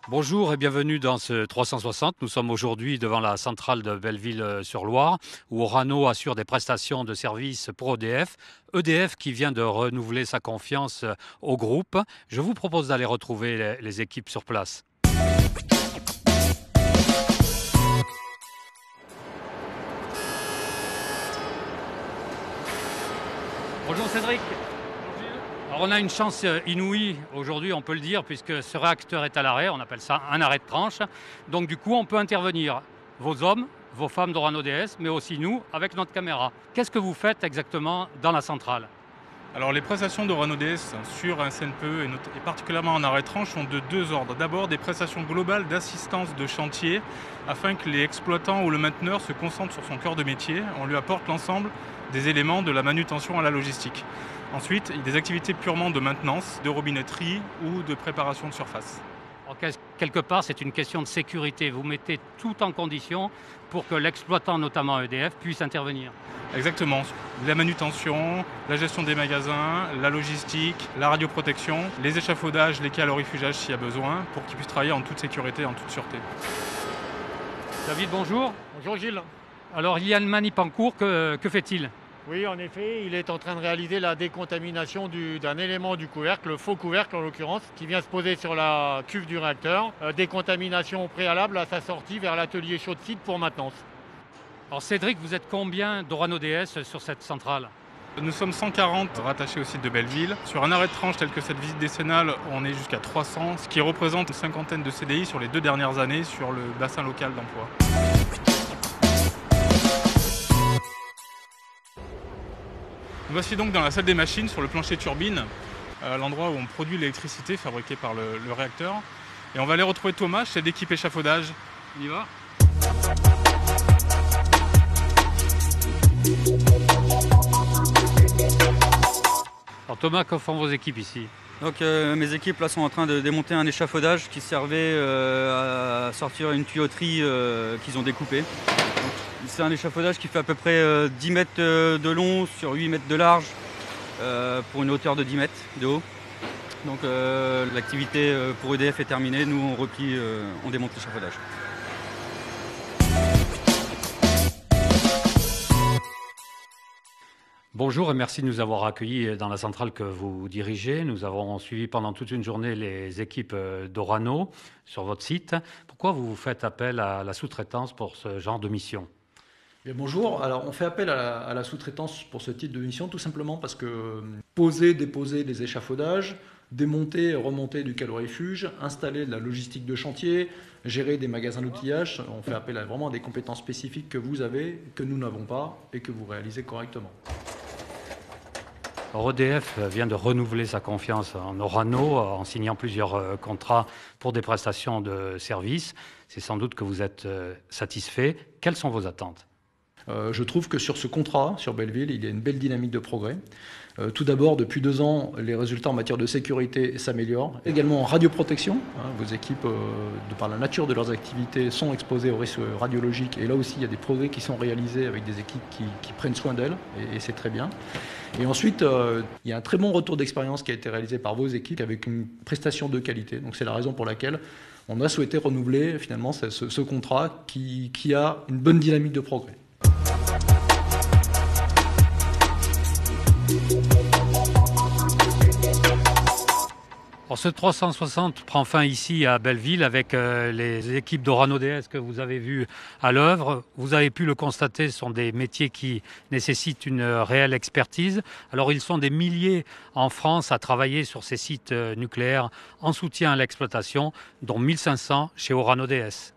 Bonjour et bienvenue dans ce 360. Nous sommes aujourd'hui devant la centrale de Belleville-sur-Loire où Orano assure des prestations de services pour EDF. EDF qui vient de renouveler sa confiance au groupe. Je vous propose d'aller retrouver les équipes sur place. Bonjour Cédric. Alors on a une chance inouïe aujourd'hui, on peut le dire, puisque ce réacteur est à l'arrêt, on appelle ça un arrêt de tranche. Donc du coup, on peut intervenir, vos hommes, vos femmes d'Orano DS, mais aussi nous, avec notre caméra. Qu'est-ce que vous faites exactement dans la centrale? Alors les prestations d'Orano DS sur un CNPE et particulièrement en arrêt de tranche sont de deux ordres. D'abord des prestations globales d'assistance de chantier afin que les exploitants ou le mainteneur se concentrent sur son cœur de métier. On lui apporte l'ensemble des éléments de la manutention à la logistique. Ensuite, il y a des activités purement de maintenance, de robinetterie ou de préparation de surface. Alors, quelque part, c'est une question de sécurité. Vous mettez tout en condition pour que l'exploitant, notamment EDF, puisse intervenir. Exactement. La manutention, la gestion des magasins, la logistique, la radioprotection, les échafaudages, les calorifugages s'il y a besoin, pour qu'ils puissent travailler en toute sécurité, en toute sûreté. David, bonjour. Bonjour Gilles. Alors, il y a une manip en cours, que fait-il? Oui, en effet, il est en train de réaliser la décontamination d'un élément du couvercle, le faux couvercle en l'occurrence, qui vient se poser sur la cuve du réacteur. Décontamination préalable à sa sortie vers l'atelier chaud de site pour maintenance. Alors Cédric, vous êtes combien d'Orano DS sur cette centrale? Nous sommes 140 rattachés au site de Belleville. Sur un arrêt de tranche tel que cette visite décennale, on est jusqu'à 300, ce qui représente une cinquantaine de CDI sur les 2 dernières années sur le bassin local d'emploi. Nous voici donc dans la salle des machines sur le plancher turbine, l'endroit où on produit l'électricité fabriquée par le réacteur. Et on va aller retrouver Thomas, chef d'équipe échafaudage. On y va ? Alors Thomas, que font vos équipes ici? Donc mes équipes là sont en train de démonter un échafaudage qui servait à sortir une tuyauterie qu'ils ont découpée. C'est un échafaudage qui fait à peu près 10 mètres de long sur 8 mètres de large pour une hauteur de 10 mètres de haut. Donc l'activité pour EDF est terminée, nous on replie, on démonte l'échafaudage. Bonjour et merci de nous avoir accueillis dans la centrale que vous dirigez. Nous avons suivi pendant toute une journée les équipes d'Orano sur votre site. Pourquoi vous faites appel à la sous-traitance pour ce genre de mission? Bien, bonjour, alors on fait appel à la sous-traitance pour ce type de mission tout simplement parce que poser, déposer des échafaudages, démonter et remonter du calorifuge, installer de la logistique de chantier, gérer des magasins d'outillage, on fait appel à vraiment des compétences spécifiques que vous avez, que nous n'avons pas et que vous réalisez correctement. EDF vient de renouveler sa confiance en Orano en signant plusieurs contrats pour des prestations de services. C'est sans doute que vous êtes satisfait. Quelles sont vos attentes? Je trouve que sur ce contrat, sur Belleville, il y a une belle dynamique de progrès. Tout d'abord, depuis 2 ans, les résultats en matière de sécurité s'améliorent. Également en radioprotection, vos équipes, de par la nature de leurs activités, sont exposées aux risques radiologiques. Et là aussi, il y a des progrès qui sont réalisés avec des équipes qui prennent soin d'elles, et c'est très bien. Et ensuite, il y a un très bon retour d'expérience qui a été réalisé par vos équipes avec une prestation de qualité. Donc c'est la raison pour laquelle on a souhaité renouveler finalement ce contrat qui a une bonne dynamique de progrès. Alors ce 360 prend fin ici à Belleville avec les équipes d'Orano DS que vous avez vues à l'œuvre. Vous avez pu le constater, ce sont des métiers qui nécessitent une réelle expertise. Alors ils sont des milliers en France à travailler sur ces sites nucléaires en soutien à l'exploitation, dont 1500 chez Orano DS.